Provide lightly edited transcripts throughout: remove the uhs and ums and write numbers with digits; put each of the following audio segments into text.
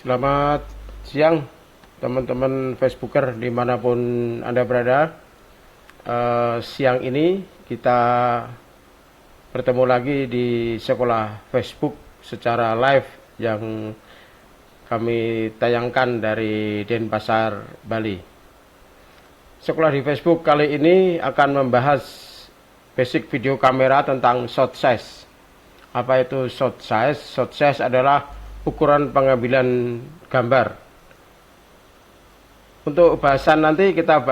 Selamat siang teman-teman Facebooker dimanapun Anda berada. Siang ini kita bertemu lagi di sekolah Facebook secara live yang kami tayangkan dari Denpasar, Bali. Sekolah di Facebook kali ini akan membahas basic video kamera tentang shot size. Apa itu shot size? Shot size adalah ukuran pengambilan gambar. Untuk bahasan nanti kita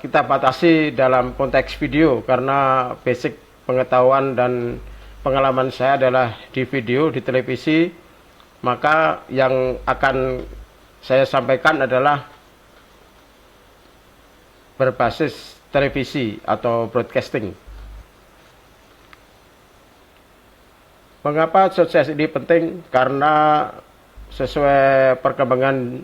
batasi dalam konteks video karena basic pengetahuan dan pengalaman saya adalah di video, di televisi. Maka yang akan saya sampaikan adalah berbasis televisi atau broadcasting. Mengapa shot size ini penting? Karena sesuai perkembangan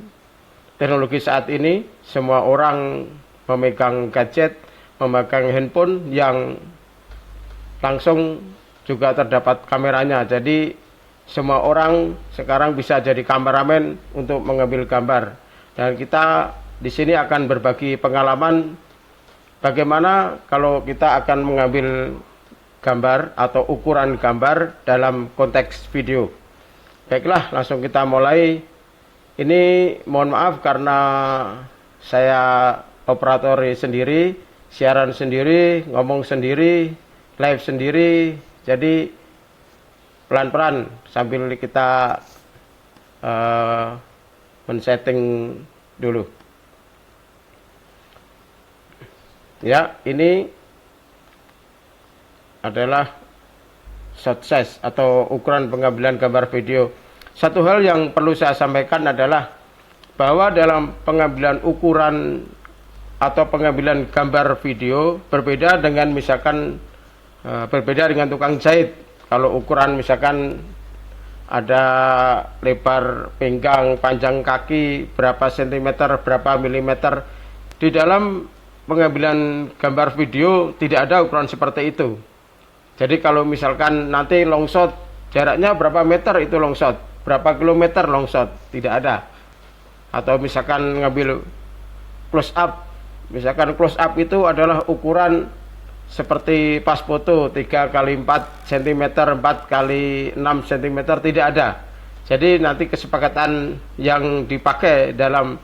teknologi saat ini, semua orang memegang gadget, memegang handphone yang langsung juga terdapat kameranya. Jadi semua orang sekarang bisa jadi kameramen untuk mengambil gambar. Dan kita di sini akan berbagi pengalaman bagaimana kalau kita akan mengambil gambar atau ukuran gambar dalam konteks video. Baiklah, langsung kita mulai. Ini mohon maaf karena saya operator sendiri, siaran sendiri, ngomong sendiri, live sendiri. Jadi pelan-pelan sambil kita men-setting dulu. Ya, ini adalah shot size atau ukuran pengambilan gambar video. Satu hal yang perlu saya sampaikan adalah bahwa dalam pengambilan ukuran atau pengambilan gambar video berbeda dengan misalkan berbeda dengan tukang jahit. Kalau ukuran misalkan ada lebar pinggang, panjang kaki, berapa sentimeter, berapa milimeter. Di dalam pengambilan gambar video tidak ada ukuran seperti itu. Jadi kalau misalkan nanti long shot, jaraknya berapa meter itu long shot, berapa kilometer long shot, tidak ada. Atau misalkan ngambil close up, misalkan close up itu adalah ukuran seperti pas foto 3 x 4 cm, 4 x 6 cm, tidak ada. Jadi nanti kesepakatan yang dipakai dalam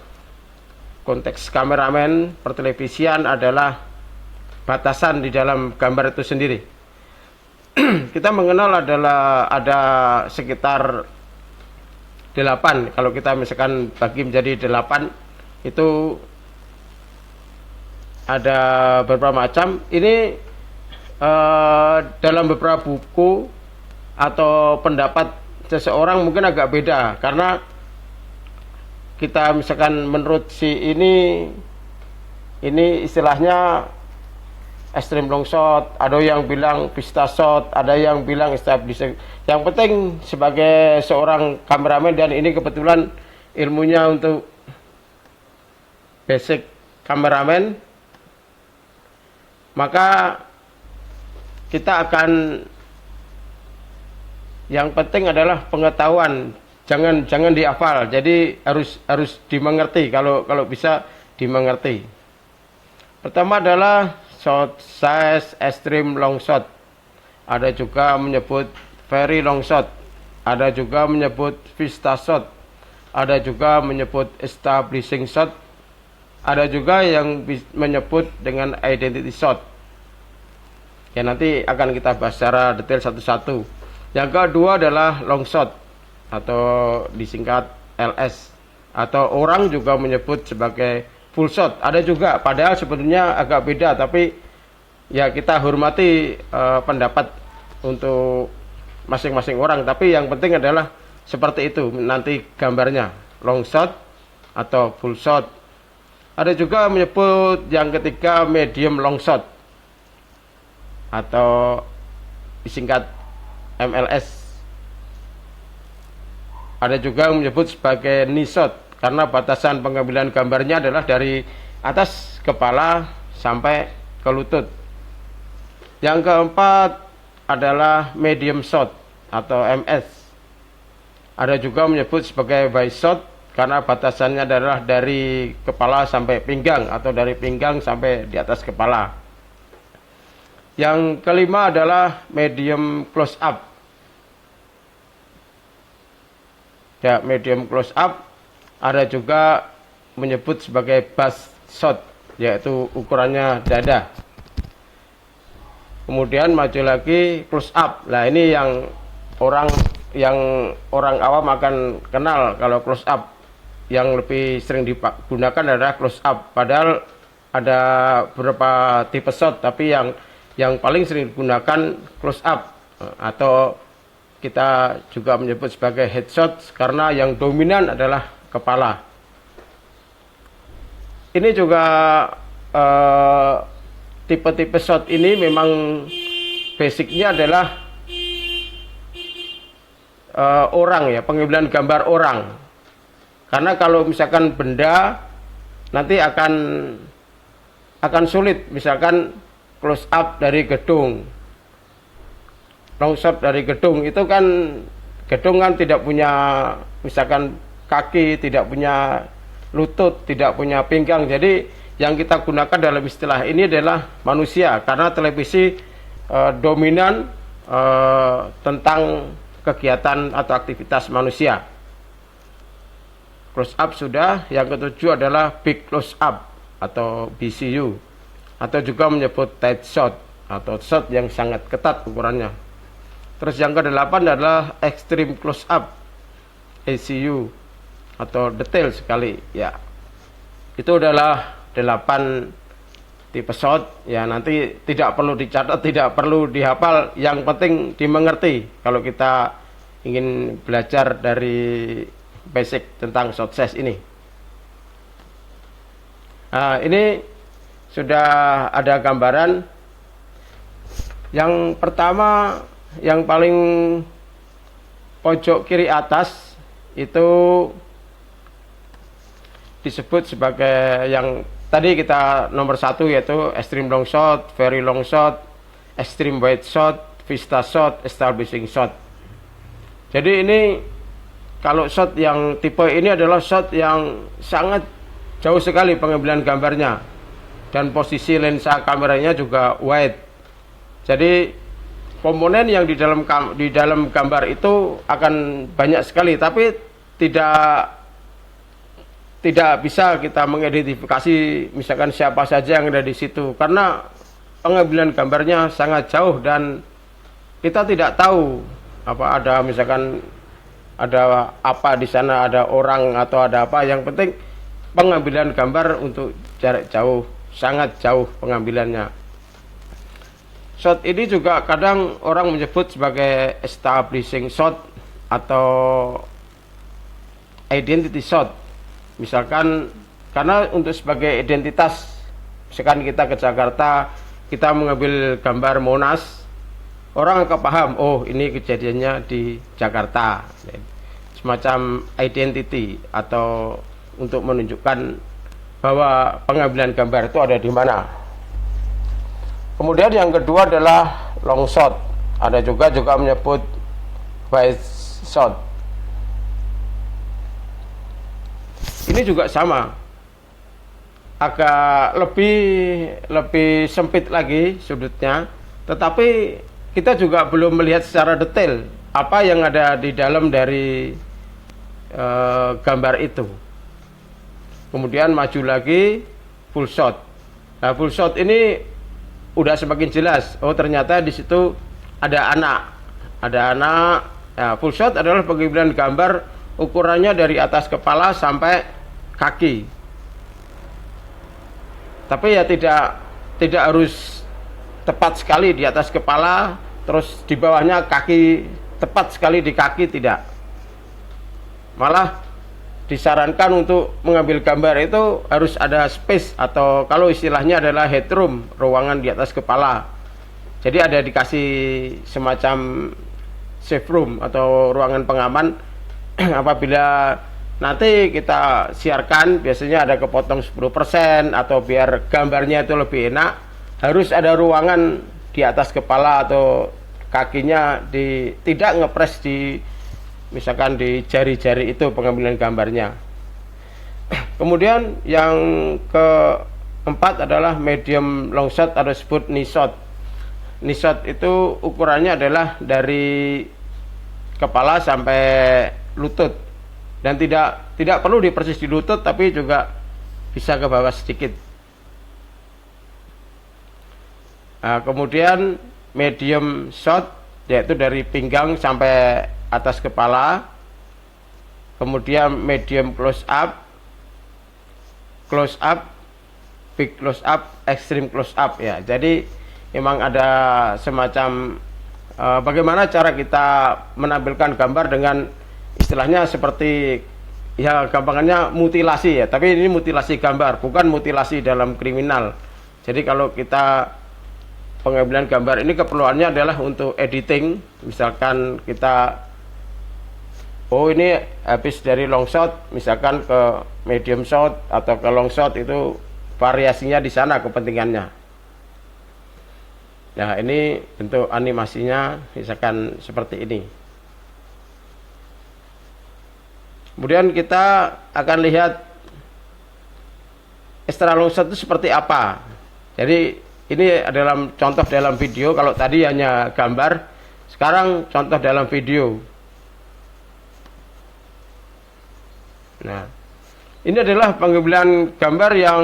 konteks kameramen pertelevisian adalah batasan di dalam gambar itu sendiri. Kita mengenal adalah ada sekitar 8. Kalau kita misalkan bagi menjadi 8, itu ada beberapa macam. Ini dalam beberapa buku atau pendapat seseorang mungkin agak beda, karena kita misalkan menurut si ini istilahnya extreme long shot, ada yang bilang vista shot, ada yang bilang stabilizing. Yang penting sebagai seorang kameramen, dan ini kebetulan ilmunya untuk basic kameramen, maka kita akan, yang penting adalah pengetahuan, jangan dihafal. Jadi harus dimengerti, kalau bisa dimengerti. Pertama adalah shot size extreme long shot. Ada juga menyebut very long shot. Ada juga menyebut vista shot. Ada juga menyebut establishing shot. Ada juga yang menyebut dengan identity shot. Ya, nanti akan kita bahas secara detail satu-satu. Yang kedua adalah long shot atau disingkat LS, atau orang juga menyebut sebagai full shot. Ada juga, padahal sebetulnya agak beda, tapi ya kita hormati pendapat untuk masing-masing orang. Tapi yang penting adalah seperti itu nanti gambarnya, long shot atau full shot. Ada juga menyebut yang ketiga medium long shot atau disingkat MLS. Ada juga menyebut sebagai knee shot, karena batasan pengambilan gambarnya adalah dari atas kepala sampai ke lutut. Yang keempat adalah medium shot atau MS. Ada juga menyebut sebagai wide shot karena batasannya adalah dari kepala sampai pinggang atau dari pinggang sampai di atas kepala. Yang kelima adalah medium close up. Ya, medium close up ada juga menyebut sebagai bust shot, yaitu ukurannya dada. Kemudian maju lagi close up. Nah, ini yang orang awam akan kenal kalau close up. Yang lebih sering digunakan adalah close up. Padahal ada beberapa tipe shot, tapi yang paling sering digunakan close up, atau kita juga menyebut sebagai headshot karena yang dominan adalah kepala. Ini juga tipe-tipe shot ini memang basicnya adalah orang, ya, pengambilan gambar orang. Karena kalau misalkan benda nanti akan sulit, misalkan close up dari gedung, long shot dari gedung, itu kan gedung kan tidak punya misalkan kaki, tidak punya lutut, tidak punya pinggang. Jadi yang kita gunakan dalam istilah ini adalah manusia, karena televisi dominan tentang kegiatan atau aktivitas manusia. Close up sudah. Yang ketujuh adalah big close up atau BCU, atau juga menyebut tight shot atau shot yang sangat ketat ukurannya. Terus yang kedelapan adalah extreme close up, ACU, atau detail sekali, ya. Itu adalah 8 tipe shot, ya. Nanti tidak perlu dicatat, tidak perlu dihafal, yang penting dimengerti kalau kita ingin belajar dari basic tentang shot size ini. Nah, ini sudah ada gambaran. Yang pertama, yang paling pojok kiri atas itu disebut sebagai yang tadi kita nomor 1, yaitu extreme long shot, very long shot, extreme wide shot, vista shot, establishing shot. Jadi ini kalau shot yang tipe ini adalah shot yang sangat jauh sekali pengambilan gambarnya, dan posisi lensa kameranya juga wide. Jadi komponen yang di dalam gambar itu akan banyak sekali, tapi tidak bisa kita mengidentifikasi misalkan siapa saja yang ada di situ, karena pengambilan gambarnya sangat jauh dan kita tidak tahu apa ada misalkan ada apa di sana, ada orang atau ada apa. Yang penting pengambilan gambar untuk jarak jauh, sangat jauh pengambilannya. Shot ini juga kadang orang menyebut sebagai establishing shot atau identity shot. Misalkan karena untuk sebagai identitas, misalkan kita ke Jakarta, kita mengambil gambar Monas, orang akan paham, oh ini kejadiannya di Jakarta. Semacam identity atau untuk menunjukkan bahwa pengambilan gambar itu ada di mana. Kemudian yang kedua adalah long shot. Ada juga menyebut wide shot. Ini juga sama, agak lebih sempit lagi sudutnya, tetapi kita juga belum melihat secara detail apa yang ada di dalam dari gambar itu. Kemudian maju lagi full shot. Nah, full shot ini udah semakin jelas. Oh, ternyata di situ ada anak. Ya, full shot adalah pengambilan gambar ukurannya dari atas kepala sampai kaki. Tapi ya tidak harus tepat sekali di atas kepala, terus di bawahnya kaki, tepat sekali di kaki, tidak. Malah disarankan untuk mengambil gambar itu harus ada space, atau kalau istilahnya adalah headroom, ruangan di atas kepala. Jadi ada dikasih semacam safe room atau ruangan pengaman. Apabila nanti kita siarkan, biasanya ada kepotong 10%, atau biar gambarnya itu lebih enak, harus ada ruangan di atas kepala atau kakinya, tidak ngepres di misalkan di jari-jari itu pengambilan gambarnya. Kemudian yang keempat adalah medium long shot atau disebut knee shot. Knee shot itu ukurannya adalah dari kepala sampai lutut, dan tidak perlu dipersis di lutut, tapi juga bisa ke bawah sedikit. Nah, kemudian medium shot yaitu dari pinggang sampai atas kepala. Kemudian medium close up, big close up, extreme close up ya. Jadi memang ada semacam bagaimana cara kita menampilkan gambar dengan istilahnya seperti ya gampangannya mutilasi ya, tapi ini mutilasi gambar, bukan mutilasi dalam kriminal. Jadi kalau kita pengambilan gambar ini keperluannya adalah untuk editing, misalkan kita ini habis dari long shot misalkan ke medium shot atau ke long shot, itu variasinya di sana kepentingannya. Nah, ini bentuk animasinya misalkan seperti ini. Kemudian kita akan lihat extra long shot itu seperti apa. Jadi ini adalah contoh dalam video. Kalau tadi hanya gambar, sekarang contoh dalam video. Nah, ini adalah pengambilan gambar yang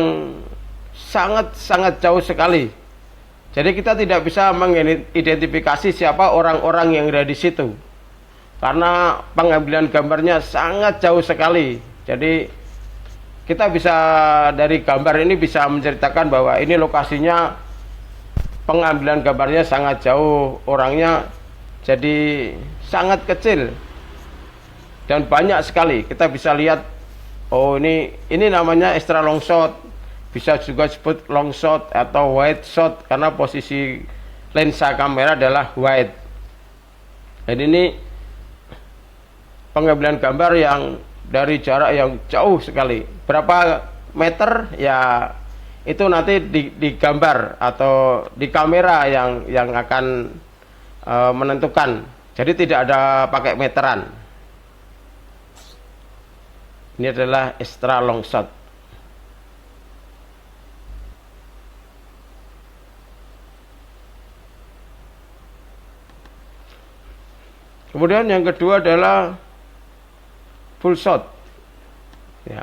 sangat jauh sekali. Jadi kita tidak bisa mengidentifikasi siapa orang-orang yang ada di situ, karena pengambilan gambarnya sangat jauh sekali. Jadi kita bisa dari gambar ini bisa menceritakan bahwa ini lokasinya, pengambilan gambarnya sangat jauh, orangnya jadi sangat kecil dan banyak sekali. Kita bisa lihat, oh ini namanya extra long shot, bisa juga disebut long shot atau wide shot karena posisi lensa kamera adalah wide. Dan ini pengambilan gambar yang dari jarak yang jauh sekali. Berapa meter ya itu nanti digambar atau di kamera yang akan menentukan. Jadi tidak ada pakai meteran. Ini adalah extra long shot. Kemudian yang kedua adalah full shot. Ya.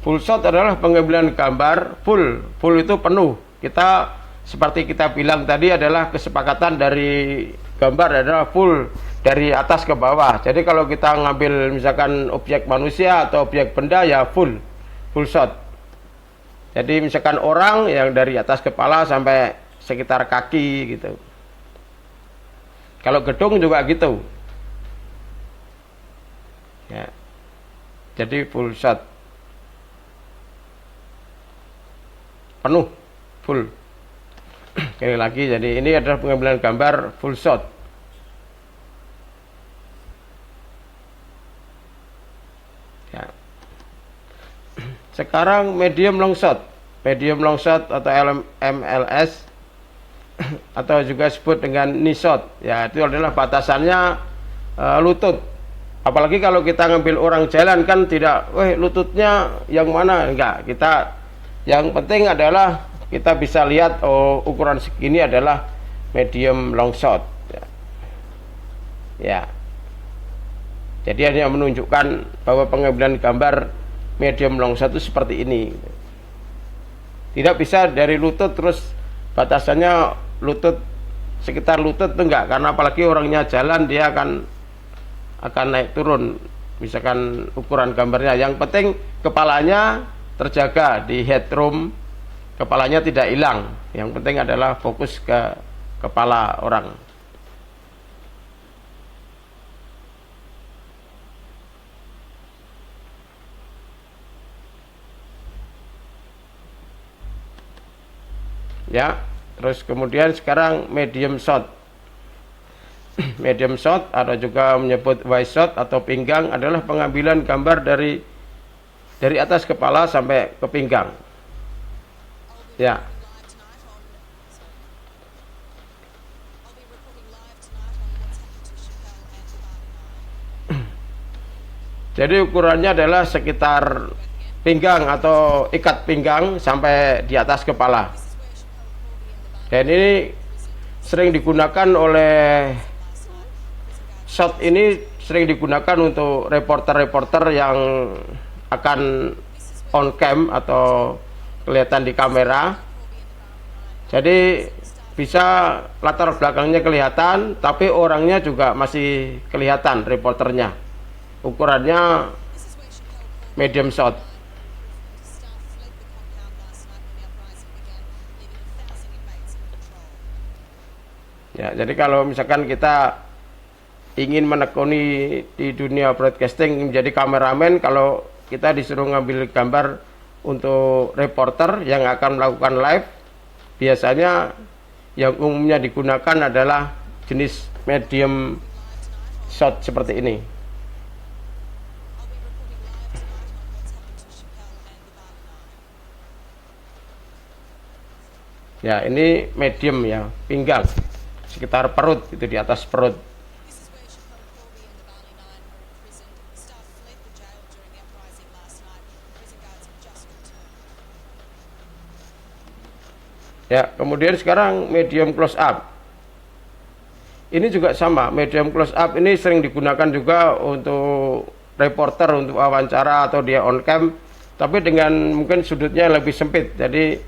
Full shot adalah pengambilan gambar full. Full itu penuh. Kita seperti kita bilang tadi adalah kesepakatan dari gambar adalah full dari atas ke bawah. Jadi kalau kita ngambil misalkan objek manusia atau objek benda ya full shot. Jadi misalkan orang yang dari atas kepala sampai sekitar kaki gitu. Kalau gedung juga gitu. Ya. Jadi full shot. Penuh, full. Sekali lagi, jadi ini adalah pengambilan gambar full shot. Ya. Sekarang medium long shot. Medium long shot atau MLS atau juga disebut dengan knee shot. Ya, itu adalah batasannya lutut. Apalagi kalau kita ngambil orang jalan kan tidak, lututnya yang mana? Enggak, kita yang penting adalah kita bisa lihat, oh ukuran segini adalah medium long shot. Ya. Jadi hanya menunjukkan bahwa pengambilan gambar medium long shot itu seperti ini. Tidak bisa dari lutut terus batasannya lutut, sekitar lutut itu enggak, karena apalagi orangnya jalan dia akan naik turun misalkan ukuran gambarnya. Yang penting kepalanya terjaga di headroom, kepalanya tidak hilang. Yang penting adalah fokus ke kepala orang. Ya, terus kemudian sekarang medium shot. Medium shot atau juga menyebut wide shot atau pinggang adalah pengambilan gambar dari atas kepala sampai ke pinggang. Ya. Jadi ukurannya adalah sekitar pinggang atau ikat pinggang sampai di atas kepala. Dan ini sering digunakan oleh shot ini sering digunakan untuk reporter-reporter yang akan on cam atau kelihatan di kamera. Jadi bisa latar belakangnya kelihatan, tapi orangnya juga masih kelihatan reporternya. Ukurannya medium shot. Ya, jadi kalau misalkan kita ingin menekuni di dunia broadcasting menjadi kameramen, kalau kita disuruh ngambil gambar untuk reporter yang akan melakukan live, biasanya yang umumnya digunakan adalah jenis medium shot seperti ini. Ya, ini medium ya, pinggang sekitar perut, itu di atas perut. Ya, kemudian sekarang medium close up. Ini juga sama, medium close up ini sering digunakan juga untuk reporter, untuk wawancara atau dia on cam, tapi dengan mungkin sudutnya lebih sempit, jadi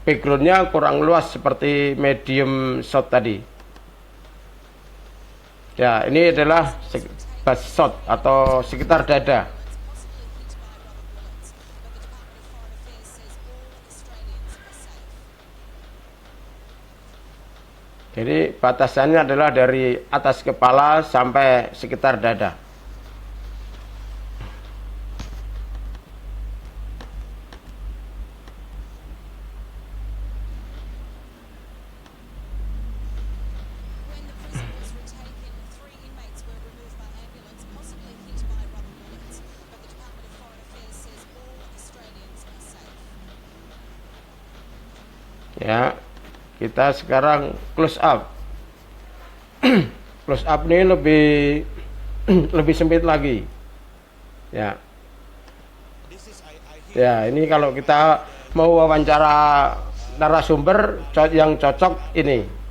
backgroundnya kurang luas seperti medium shot tadi. Ya, ini adalah bust shot atau sekitar dada. Jadi batasannya adalah dari atas kepala sampai sekitar dada. Ya, kita sekarang close up. Close up ini lebih sempit lagi. Ya. Ya, ini kalau kita mau wawancara narasumber yang cocok ini.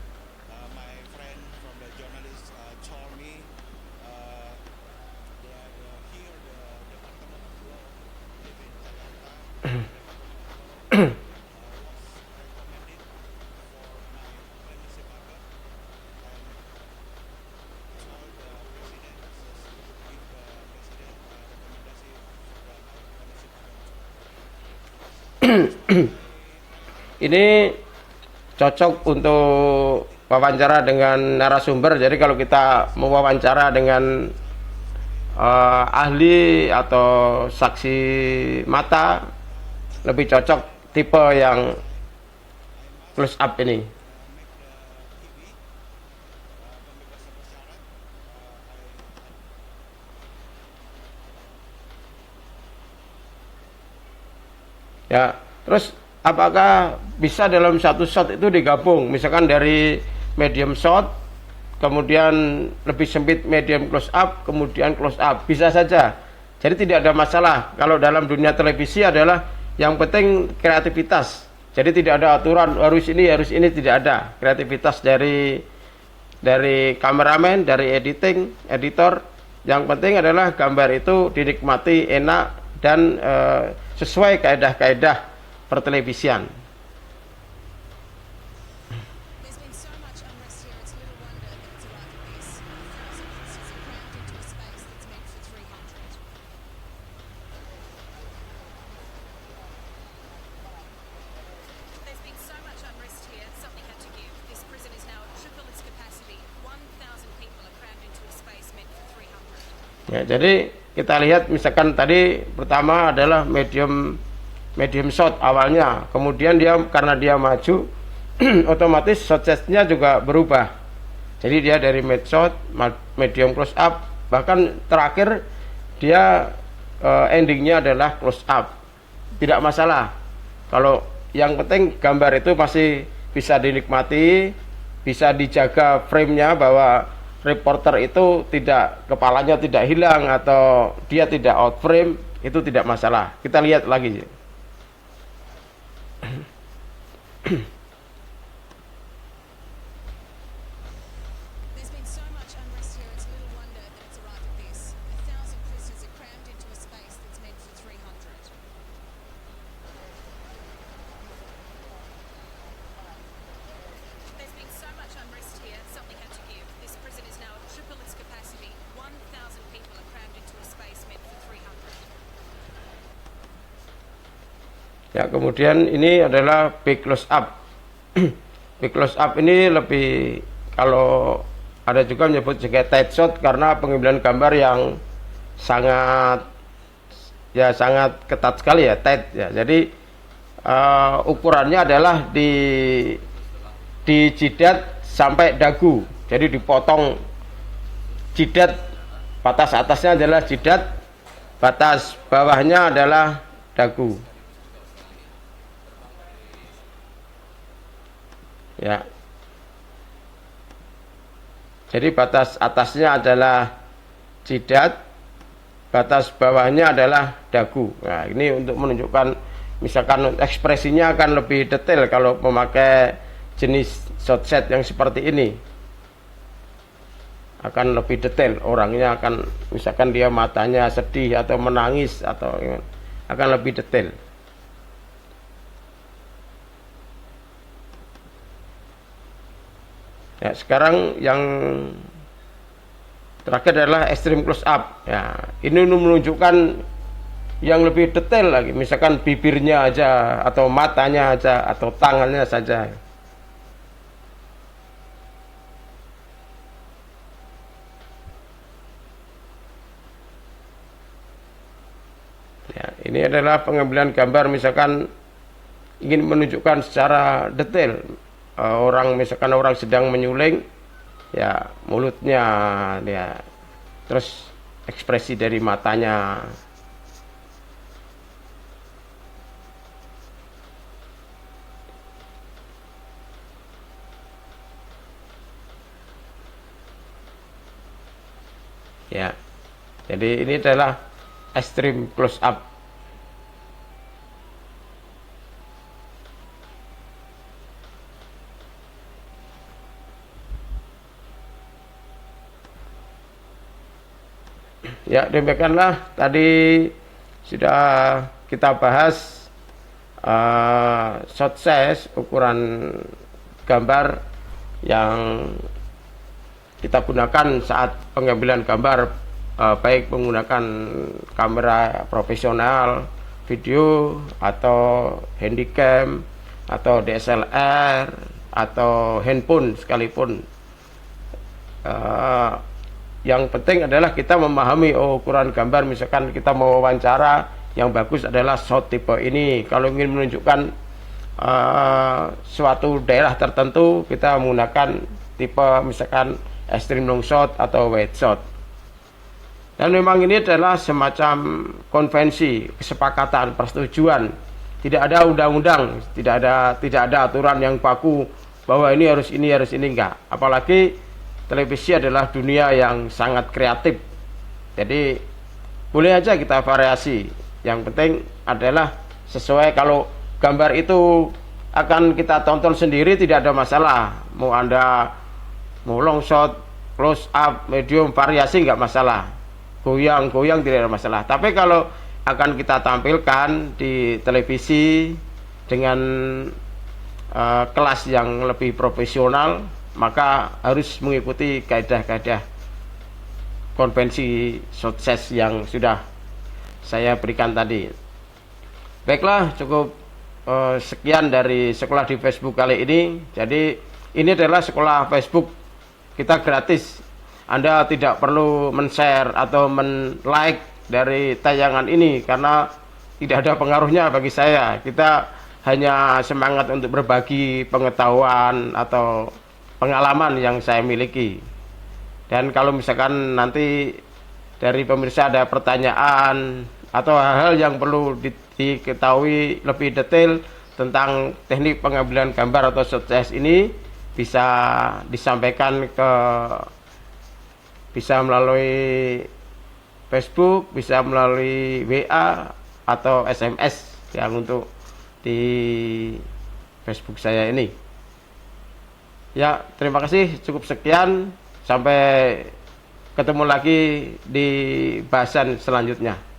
Ini cocok untuk wawancara dengan narasumber. Jadi kalau kita mau wawancara dengan ahli atau saksi mata, lebih cocok tipe yang close up ini. Ya, terus apakah bisa dalam satu shot itu digabung, misalkan dari medium shot, kemudian lebih sempit medium close up, kemudian close up? Bisa saja. Jadi tidak ada masalah. Kalau dalam dunia televisi adalah yang penting kreativitas. Jadi tidak ada aturan harus ini tidak ada. Kreativitas dari kameramen, dari editor. Yang penting adalah gambar itu dinikmati enak dan sesuai kaedah-kaedah pertelevisian. Ya, jadi kita lihat misalkan tadi pertama adalah medium shot awalnya, kemudian dia karena dia maju otomatis shot size-nya juga berubah. Jadi dia dari mid shot, medium close up, bahkan terakhir dia endingnya adalah close up. Tidak masalah. Kalau yang penting gambar itu masih bisa dinikmati, bisa dijaga frame-nya bahwa reporter itu tidak, kepalanya tidak hilang atau dia tidak out frame, itu tidak masalah. Kita lihat lagi. There's been so much unrest here, it's little wonder that it's arrived at this. 1,000 prisoners are crammed into a space that's meant for 300. There's been so much unrest here, something had to give. This prison is now at triple its capacity. 1,000 people are crammed into a space meant for 300. Ya, kemudian ini adalah big close up. Big close up ini lebih, kalau ada juga menyebut sebagai tight shot karena pengambilan gambar yang sangat ketat sekali ya, tight ya. Jadi ukurannya adalah di jidat sampai dagu. Jadi dipotong jidat, batas atasnya adalah jidat, batas bawahnya adalah dagu. Ya. Jadi batas atasnya adalah jidat, batas bawahnya adalah dagu. Nah, ini untuk menunjukkan, misalkan ekspresinya akan lebih detail kalau memakai jenis shot set yang seperti ini. Akan lebih detail, orangnya akan, misalkan dia matanya sedih atau menangis atau akan lebih detail. Ya, sekarang yang terakhir adalah extreme close up. Ya, ini menunjukkan yang lebih detail lagi. Misalkan bibirnya aja, atau matanya aja, atau tangannya saja. Ya, ini adalah pengambilan gambar, misalkan ingin menunjukkan secara detail. Orang, misalkan orang sedang menyuling, ya mulutnya, ya terus ekspresi dari matanya. Ya, jadi ini adalah extreme close up. Ya, demikianlah tadi sudah kita bahas shot size, ukuran gambar yang kita gunakan saat pengambilan gambar, baik menggunakan kamera profesional, video, atau handycam, atau DSLR, atau handphone sekalipun. Yang penting adalah kita memahami ukuran gambar. Misalkan kita mau wawancara, yang bagus adalah shot tipe ini. Kalau ingin menunjukkan suatu daerah tertentu, kita menggunakan tipe misalkan extreme long shot atau wide shot. Dan memang ini adalah semacam konvensi, kesepakatan, persetujuan. Tidak ada undang-undang, tidak ada aturan yang baku bahwa ini harus ini, enggak. Apalagi televisi adalah dunia yang sangat kreatif. Jadi boleh aja kita variasi. Yang penting adalah sesuai. Kalau gambar itu akan kita tonton sendiri, tidak ada masalah. Mau Anda mau long shot, close up, medium, variasi nggak masalah. Goyang tidak ada masalah. Tapi kalau akan kita tampilkan di televisi dengan kelas yang lebih profesional, maka harus mengikuti kaidah-kaidah konvensi shot size yang sudah saya berikan tadi. Baiklah, cukup sekian dari sekolah di Facebook kali ini. Jadi ini adalah sekolah Facebook kita gratis. Anda tidak perlu men-share atau men-like dari tayangan ini karena tidak ada pengaruhnya bagi saya. Kita hanya semangat untuk berbagi pengetahuan atau pengalaman yang saya miliki. Dan kalau misalkan nanti dari pemirsa ada pertanyaan atau hal-hal yang perlu diketahui lebih detail tentang teknik pengambilan gambar atau shot size ini, bisa disampaikan ke bisa melalui Facebook, bisa melalui WA atau SMS yang untuk di Facebook saya ini. Ya, terima kasih, cukup sekian. Sampai ketemu lagi di bahasan selanjutnya.